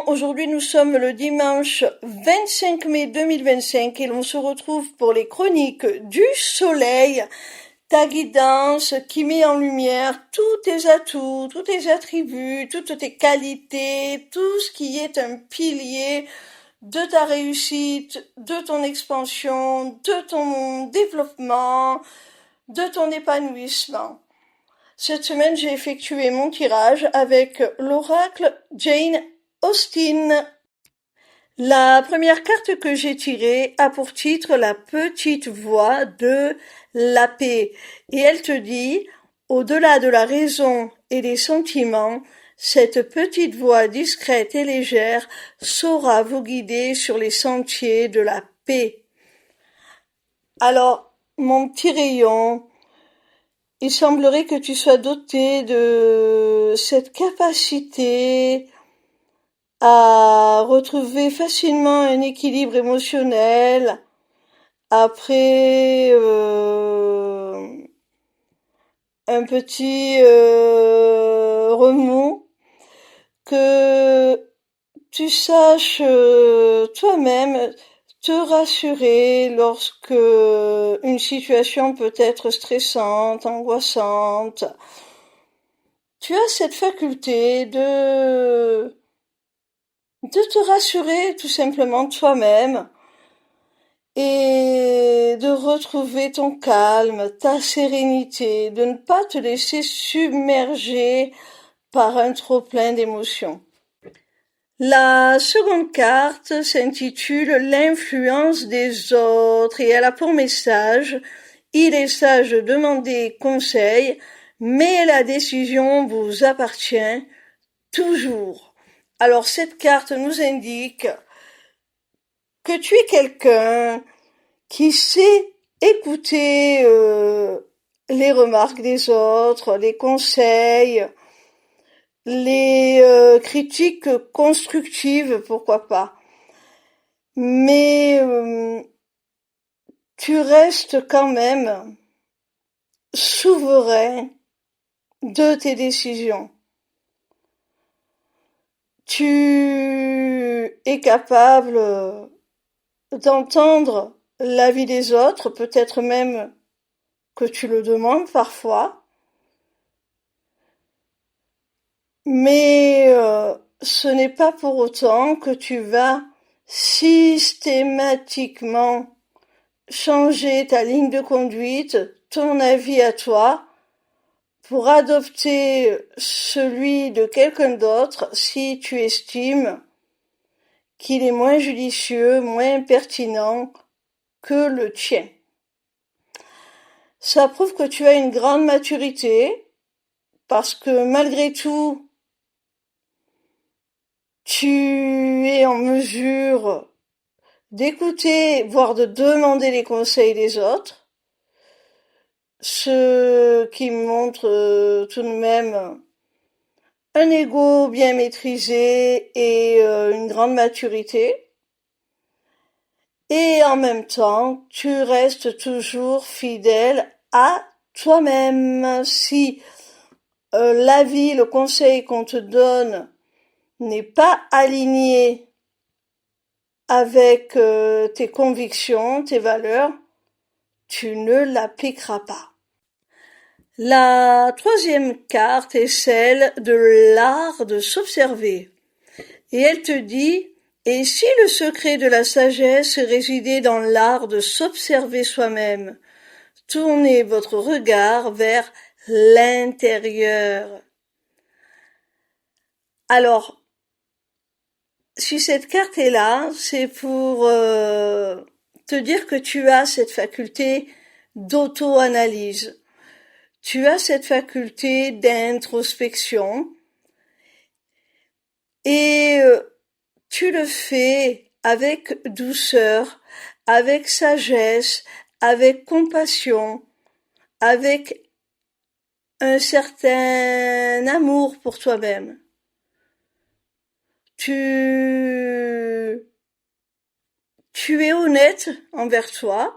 Aujourd'hui nous sommes le dimanche 25 mai 2025 et l'on se retrouve pour les chroniques du soleil, ta guidance qui met en lumière tous tes atouts, tous tes attributs, toutes tes qualités, tout ce qui est un pilier de ta réussite, de ton expansion, de ton développement, de ton épanouissement. Cette semaine, j'ai effectué mon tirage avec l'oracle Jane Austen. La première carte que j'ai tirée a pour titre La petite voix de la paix. Et elle te dit, au-delà de la raison et des sentiments, cette petite voix discrète et légère saura vous guider sur les sentiers de la paix. Alors, mon petit rayon, il semblerait que tu sois doté de cette capacité à retrouver facilement un équilibre émotionnel après un petit remous, que tu saches toi-même te rassurer lorsque une situation peut être stressante, angoissante. Tu as cette faculté de te rassurer tout simplement toi-même et de retrouver ton calme, ta sérénité, de ne pas te laisser submerger par un trop-plein d'émotions. La seconde carte s'intitule L'influence des autres et elle a pour message « Il est sage de demander conseil, mais la décision vous appartient toujours ». Alors cette carte nous indique que tu es quelqu'un qui sait écouter les remarques des autres, les conseils, les critiques constructives, pourquoi pas. Mais tu restes quand même souverain de tes décisions. Tu es capable d'entendre l'avis des autres, peut-être même que tu le demandes parfois, mais ce n'est pas pour autant que tu vas systématiquement changer ta ligne de conduite, ton avis à toi, pour adopter celui de quelqu'un d'autre si tu estimes qu'il est moins judicieux, moins pertinent que le tien. Ça prouve que tu as une grande maturité, parce que malgré tout, tu es en mesure d'écouter, voire de demander les conseils des autres, ce qui montre tout de même un ego bien maîtrisé et une grande maturité. Et en même temps, tu restes toujours fidèle à toi-même. Si l'avis, le conseil qu'on te donne n'est pas aligné avec tes convictions, tes valeurs, tu ne l'appliqueras pas. La troisième carte est celle de l'art de s'observer. Et elle te dit, et si le secret de la sagesse résidait dans l'art de s'observer soi-même, tournez votre regard vers l'intérieur. Alors, si cette carte est là, c'est pour te dire que tu as cette faculté d'auto-analyse. Tu as cette faculté d'introspection et tu le fais avec douceur, avec sagesse, avec compassion, avec un certain amour pour toi-même. Tu es honnête envers toi,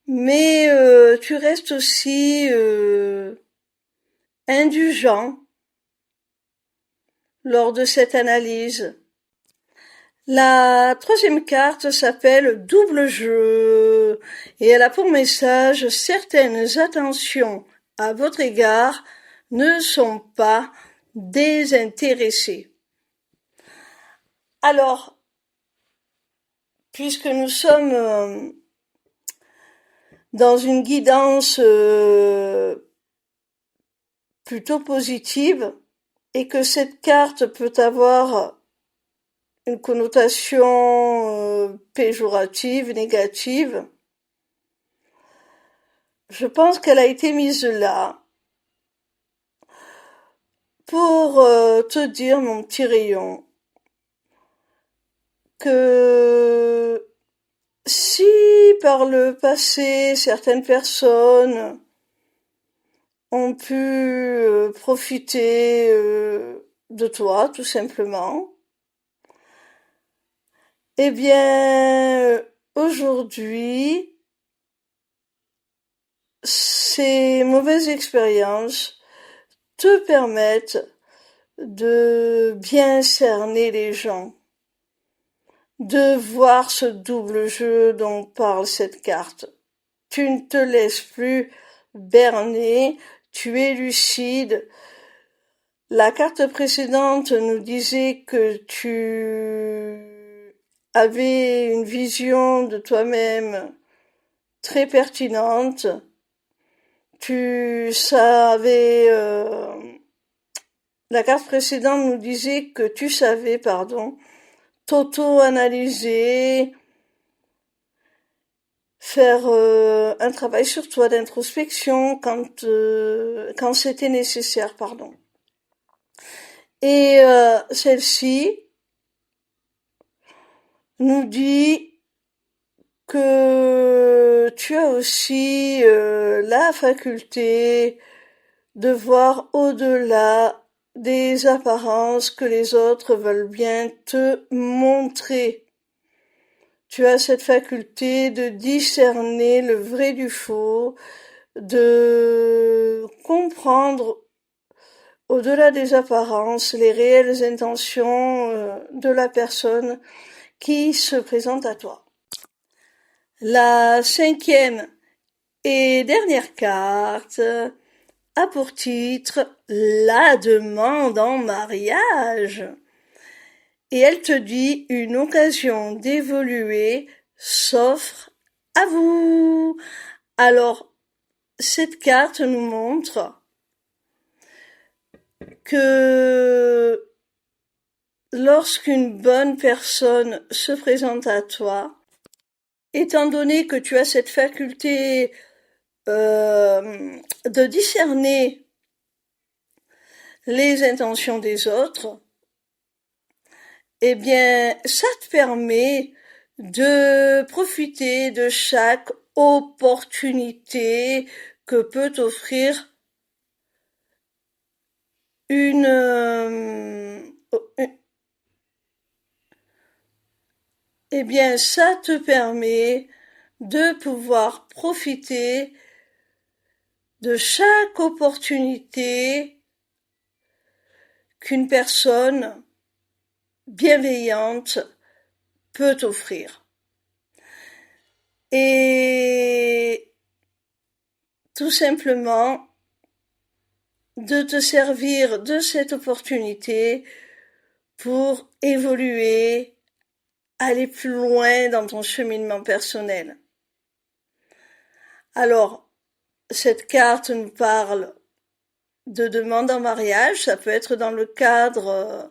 mais tu restes aussi indulgent, lors de cette analyse. La troisième carte s'appelle Double jeu et elle a pour message certaines attentions à votre égard ne sont pas désintéressées. Alors, puisque nous sommes dans une guidance plutôt positive et que cette carte peut avoir une connotation péjorative, négative, je pense qu'elle a été mise là pour te dire, mon petit rayon, que si par le passé certaines personnes ont pu profiter de toi, tout simplement, eh bien, aujourd'hui, ces mauvaises expériences te permettent de bien cerner les gens, de voir ce double jeu dont parle cette carte. Tu ne te laisses plus berner, tu es lucide. La carte précédente nous disait que tu avais une vision de toi-même très pertinente. La carte précédente nous disait que tu savais, t'auto-analyser, faire un travail sur toi d'introspection quand c'était nécessaire, Et celle-ci nous dit que tu as aussi la faculté de voir au-delà des apparences que les autres veulent bien te montrer. Tu as cette faculté de discerner le vrai du faux, de comprendre au-delà des apparences les réelles intentions de la personne qui se présente à toi. La cinquième et dernière carte a pour titre La demande en mariage. Et elle te dit une occasion d'évoluer s'offre à vous. Alors, cette carte nous montre que lorsqu'une bonne personne se présente à toi, étant donné que tu as cette faculté de discerner les intentions des autres, eh bien, ça te permet de profiter de chaque opportunité que peut t'offrir eh bien, ça te permet de pouvoir profiter de chaque opportunité qu'une personne bienveillante peut t'offrir. Et tout simplement de te servir de cette opportunité pour évoluer, aller plus loin dans ton cheminement personnel. Alors, cette carte nous parle de demande en mariage, ça peut être dans le cadre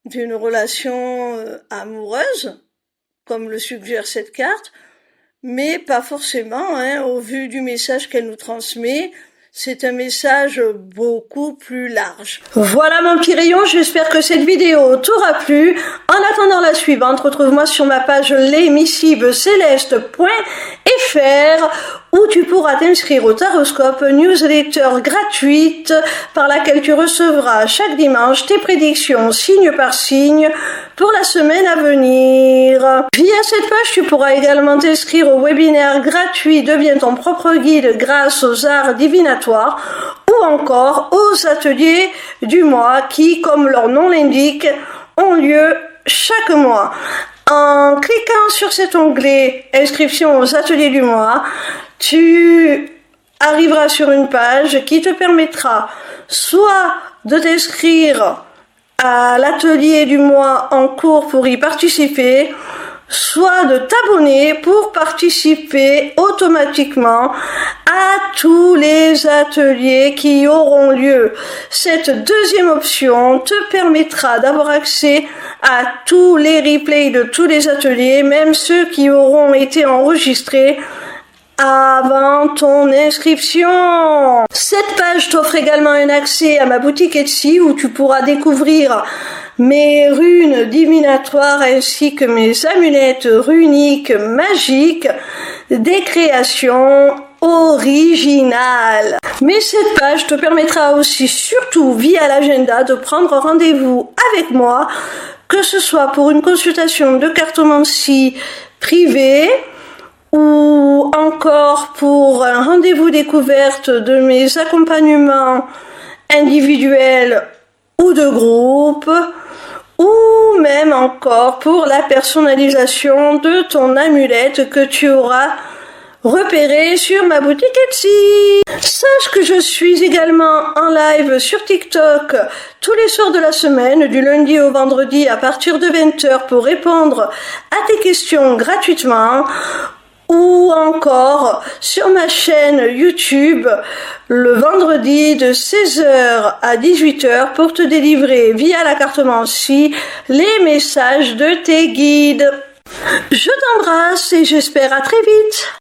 d'une relation amoureuse, comme le suggère cette carte, mais pas forcément, au vu du message qu'elle nous transmet. C'est un message beaucoup plus large. Voilà mon petit rayon, j'espère que cette vidéo t'aura plu. En attendant la suivante, retrouve-moi sur ma page lesmissiblecéleste.fr où tu pourras t'inscrire au Taroscope, newsletter gratuite par laquelle tu recevras chaque dimanche tes prédictions signe par signe pour la semaine à venir. Via cette page, tu pourras également t'inscrire au webinaire gratuit Deviens ton propre guide grâce aux arts divinatoires où ou encore aux ateliers du mois qui, comme leur nom l'indique, ont lieu chaque mois. En cliquant sur cet onglet inscription aux ateliers du mois, tu arriveras sur une page qui te permettra soit de t'inscrire à l'atelier du mois en cours pour y participer, soit de t'abonner pour participer automatiquement à tous les ateliers qui auront lieu. Cette deuxième option te permettra d'avoir accès à tous les replays de tous les ateliers, même ceux qui auront été enregistrés avant ton inscription. Cette page t'offre également un accès à ma boutique Etsy où tu pourras découvrir mes runes divinatoires ainsi que mes amulettes runiques magiques, des créations originales. Mais cette page te permettra aussi, surtout via l'agenda, de prendre rendez-vous avec moi, que ce soit pour une consultation de cartomancie privée ou encore pour un rendez-vous découverte de mes accompagnements individuels ou de groupe, ou même encore pour la personnalisation de ton amulette que tu auras repérée sur ma boutique Etsy. Sache que je suis également en live sur TikTok tous les soirs de la semaine, du lundi au vendredi à partir de 20h pour répondre à tes questions gratuitement, ou encore sur ma chaîne YouTube le vendredi de 16h à 18h pour te délivrer via la cartomancie les messages de tes guides. Je t'embrasse et j'espère à très vite.